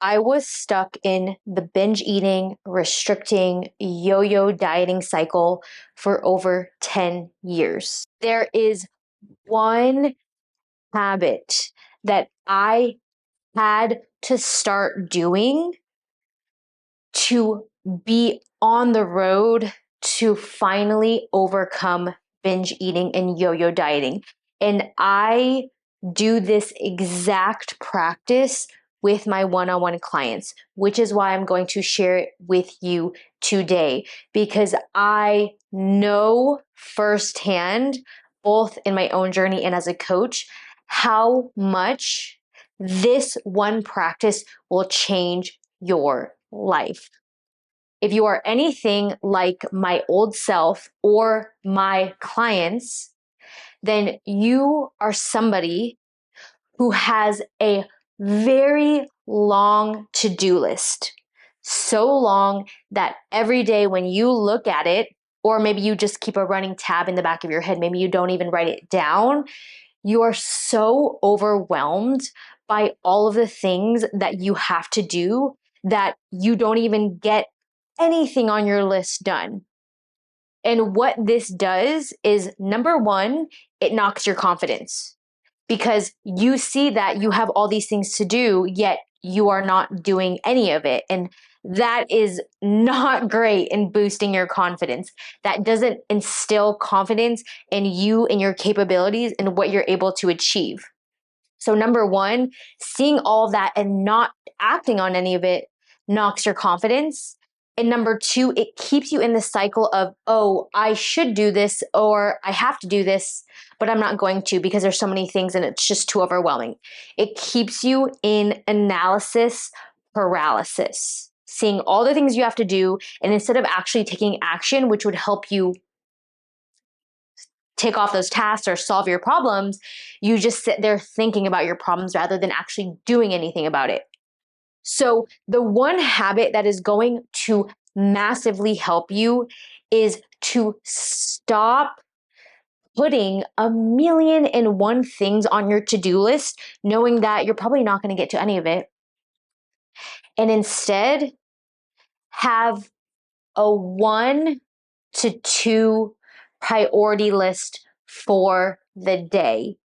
I was stuck in the binge eating, restricting, yo-yo dieting cycle for over 10 years. There is one habit that I had to start doing to be on the road to finally overcome binge eating and yo-yo dieting. And I do this exact practice with my one-on-one clients, which is why I'm going to share it with you today, because I know firsthand, both in my own journey and as a coach, how much this one practice will change your life. If you are anything like my old self or my clients, then you are somebody who has a very long to-do list. So long that every day when you look at it, or maybe you just keep a running tab in the back of your head, maybe you don't even write it down, you are so overwhelmed by all of the things that you have to do that you don't even get anything on your list done. And what this does is, number one, it knocks your confidence because you see that you have all these things to do, yet you are not doing any of it. And that is not great in boosting your confidence. That doesn't instill confidence in you and your capabilities and what you're able to achieve. So number one, seeing all of that and not acting on any of it knocks your confidence. And number two, it keeps you in the cycle of, oh, I should do this or I have to do this, but I'm not going to because there's so many things and it's just too overwhelming. It keeps you in analysis paralysis, seeing all the things you have to do. And instead of actually taking action, which would help you take off those tasks or solve your problems, you just sit there thinking about your problems rather than actually doing anything about it. So the one habit that is going to massively help you is to stop putting 1,000,001 things on your to-do list, knowing that you're probably not going to get to any of it. And instead, have a 1 to 2 priority list for the day.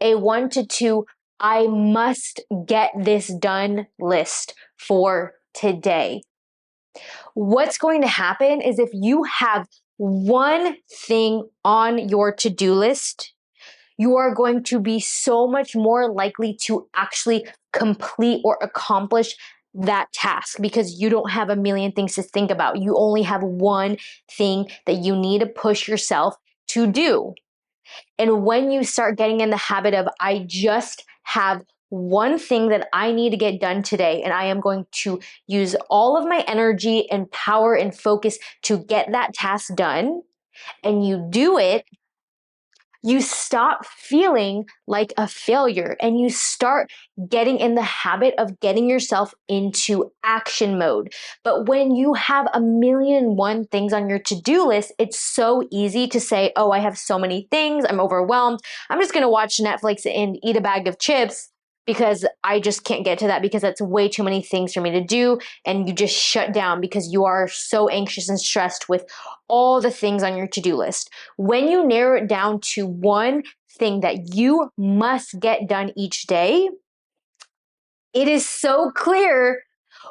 A 1 to 2, I must get this done list for today. What's going to happen is if you have one thing on your to-do list, you are going to be so much more likely to actually complete or accomplish that task because you don't have 1,000,000 things to think about. You only have one thing that you need to push yourself to do. And when you start getting in the habit of, I just have one thing that I need to get done today, and I am going to use all of my energy and power and focus to get that task done, and you do it, you stop feeling like a failure and you start getting in the habit of getting yourself into action mode. But when you have 1,000,001 things on your to-do list, it's so easy to say, oh, I have so many things, I'm overwhelmed, I'm just gonna watch Netflix and eat a bag of chips because I just can't get to that because that's way too many things for me to do. And you just shut down because you are so anxious and stressed with all the things on your to-do list. When you narrow it down to one thing that you must get done each day, it is so clear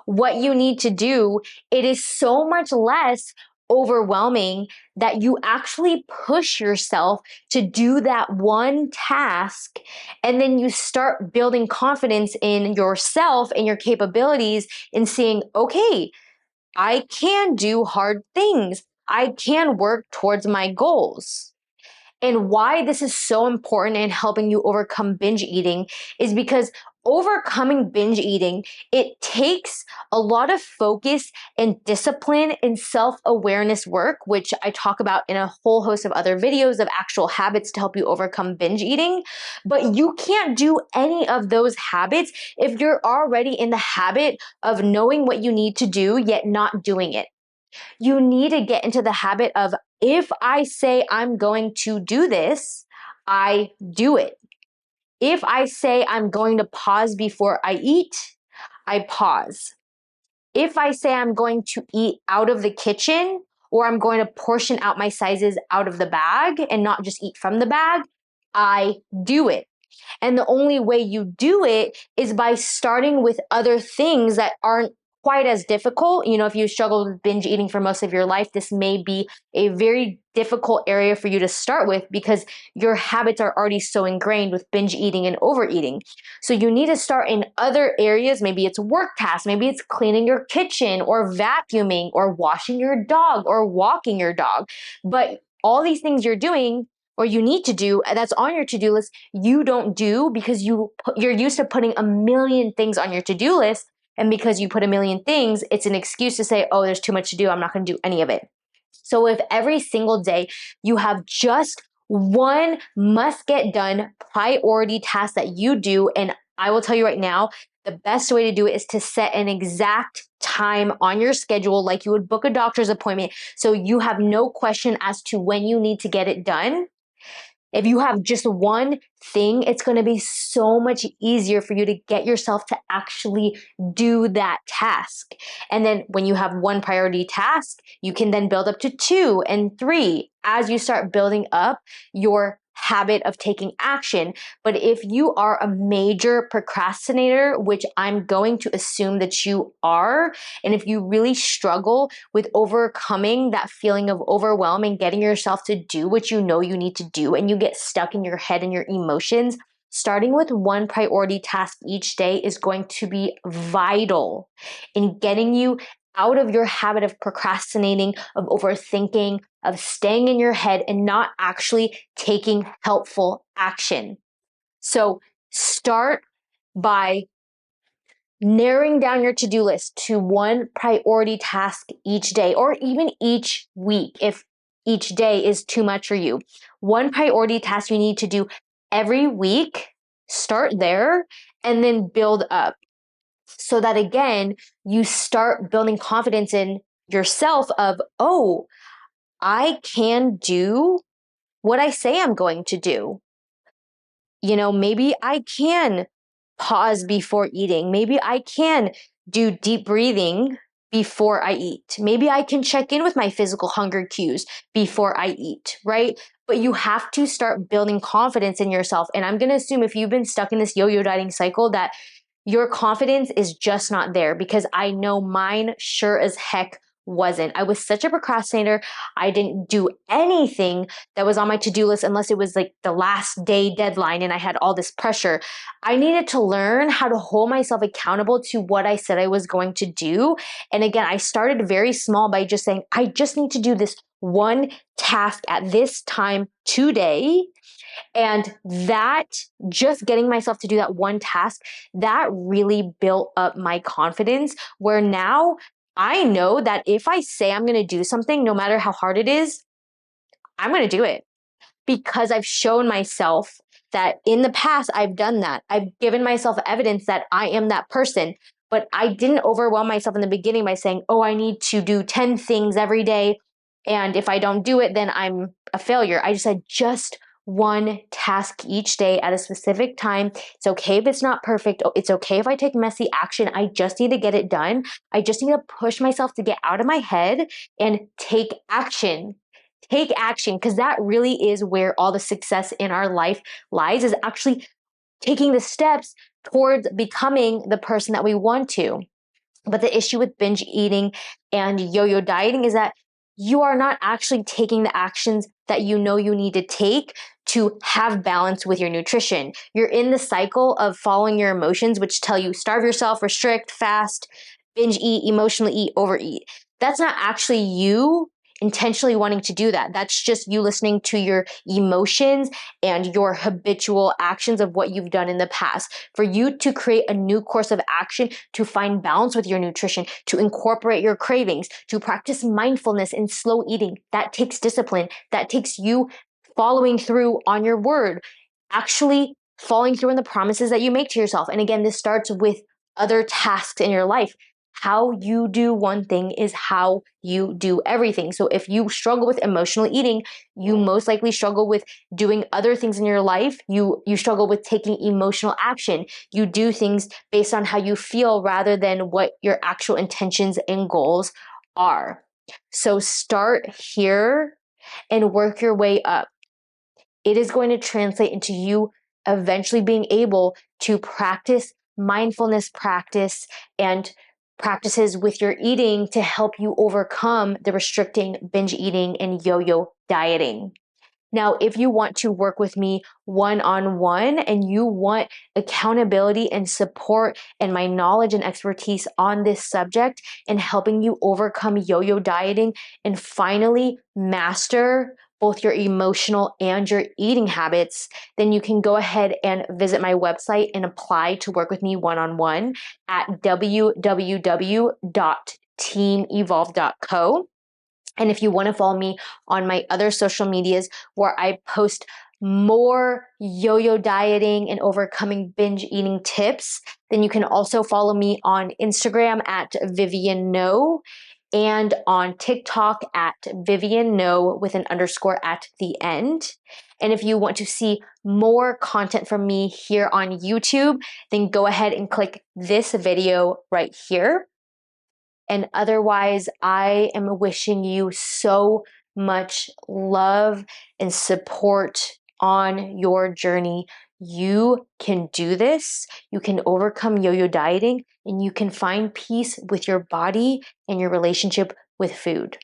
what you need to do. It is so much less overwhelming that you actually push yourself to do that one task. And then you start building confidence in yourself and your capabilities and seeing, okay, I can do hard things. I can work towards my goals. And why this is so important in helping you overcome binge eating is because overcoming binge eating, it takes a lot of focus and discipline and self-awareness work, which I talk about in a whole host of other videos of actual habits to help you overcome binge eating. But you can't do any of those habits if you're already in the habit of knowing what you need to do, yet not doing it. You need to get into the habit of, if I say I'm going to do this, I do it. If I say I'm going to pause before I eat, I pause. If I say I'm going to eat out of the kitchen, or I'm going to portion out my sizes out of the bag and not just eat from the bag, I do it. And the only way you do it is by starting with other things that aren't quite as difficult. You know, if you struggle with binge eating for most of your life, this may be a very difficult area for you to start with because your habits are already so ingrained with binge eating and overeating. So you need to start in other areas. Maybe it's work tasks, maybe it's cleaning your kitchen or vacuuming or washing your dog or walking your dog. But all these things you're doing or you need to do that's on your to-do list, you don't do because you're used to putting a million things on your to-do list. And because you put a million things, it's an excuse to say, oh, there's too much to do. I'm not going to do any of it. So if every single day you have just one must get done priority task that you do, and I will tell you right now, the best way to do it is to set an exact time on your schedule, like you would book a doctor's appointment. So you have no question as to when you need to get it done. If you have just one thing, it's going to be so much easier for you to get yourself to actually do that task. And then when you have one priority task, you can then build up to 2 and 3 as you start building up your habit of taking action. But if you are a major procrastinator, which I'm going to assume that you are, and if you really struggle with overcoming that feeling of overwhelm and getting yourself to do what you know you need to do, and you get stuck in your head and your emotions, starting with one priority task each day is going to be vital in getting you out of your habit of procrastinating, of overthinking, of staying in your head and not actually taking helpful action. So start by narrowing down your to-do list to one priority task each day, or even each week if each day is too much for you. One priority task you need to do every week, start there, and then build up. So that again, you start building confidence in yourself of, oh, I can do what I say I'm going to do. You know, maybe I can pause before eating. Maybe I can do deep breathing before I eat. Maybe I can check in with my physical hunger cues before I eat, right? But you have to start building confidence in yourself. And I'm going to assume if you've been stuck in this yo-yo dieting cycle that your confidence is just not there, because I know mine sure as heck wasn't. I was such a procrastinator. I didn't do anything that was on my to-do list unless it was like the last day deadline and I had all this pressure. I needed to learn how to hold myself accountable to what I said I was going to do. And again, I started very small by just saying, I just need to do this one task at this time today. And that, just getting myself to do that one task, that really built up my confidence, where now I know that if I say I'm going to do something, no matter how hard it is, I'm going to do it, because I've shown myself that in the past I've done that. I've given myself evidence that I am that person. But I didn't overwhelm myself in the beginning by saying, oh, I need to do 10 things every day, and if I don't do it, then I'm a failure. I just said, just one task each day at a specific time. It's okay if it's not perfect. It's okay if I take messy action. I just need to get it done. I just need to push myself to get out of my head and take action. Take action, because that really is where all the success in our life lies, is actually taking the steps towards becoming the person that we want to. But the issue with binge eating and yo-yo dieting is that you are not actually taking the actions that you know you need to take to have balance with your nutrition. You're in the cycle of following your emotions, which tell you starve yourself, restrict, fast, binge eat, emotionally eat, overeat. That's not actually you intentionally wanting to do that. That's just you listening to your emotions and your habitual actions of what you've done in the past. For you to create a new course of action to find balance with your nutrition, to incorporate your cravings, to practice mindfulness and slow eating, that takes discipline. That takes you following through on your word, actually following through on the promises that you make to yourself. And again, this starts with other tasks in your life. How you do one thing is how you do everything. So if you struggle with emotional eating, you most likely struggle with doing other things in your life. You struggle with taking emotional action. You do things based on how you feel rather than what your actual intentions and goals are. So start here and work your way up. It is going to translate into you eventually being able to practice mindfulness practice and practices with your eating to help you overcome the restricting binge eating and yo-yo dieting. Now, if you want to work with me one-on-one and you want accountability and support and my knowledge and expertise on this subject and helping you overcome yo-yo dieting and finally master both your emotional and your eating habits, then you can go ahead and visit my website and apply to work with me one-on-one at www.teamevolve.co. And if you want to follow me on my other social medias where I post more yo-yo dieting and overcoming binge eating tips, then you can also follow me on Instagram at Vivian No and on TikTok at Vivian No with an underscore at the end. And if you want to see more content from me here on YouTube, then go ahead and click this video right here. And otherwise, I am wishing you so much love and support on your journey. You can do this. You can overcome yo-yo dieting and you can find peace with your body and your relationship with food.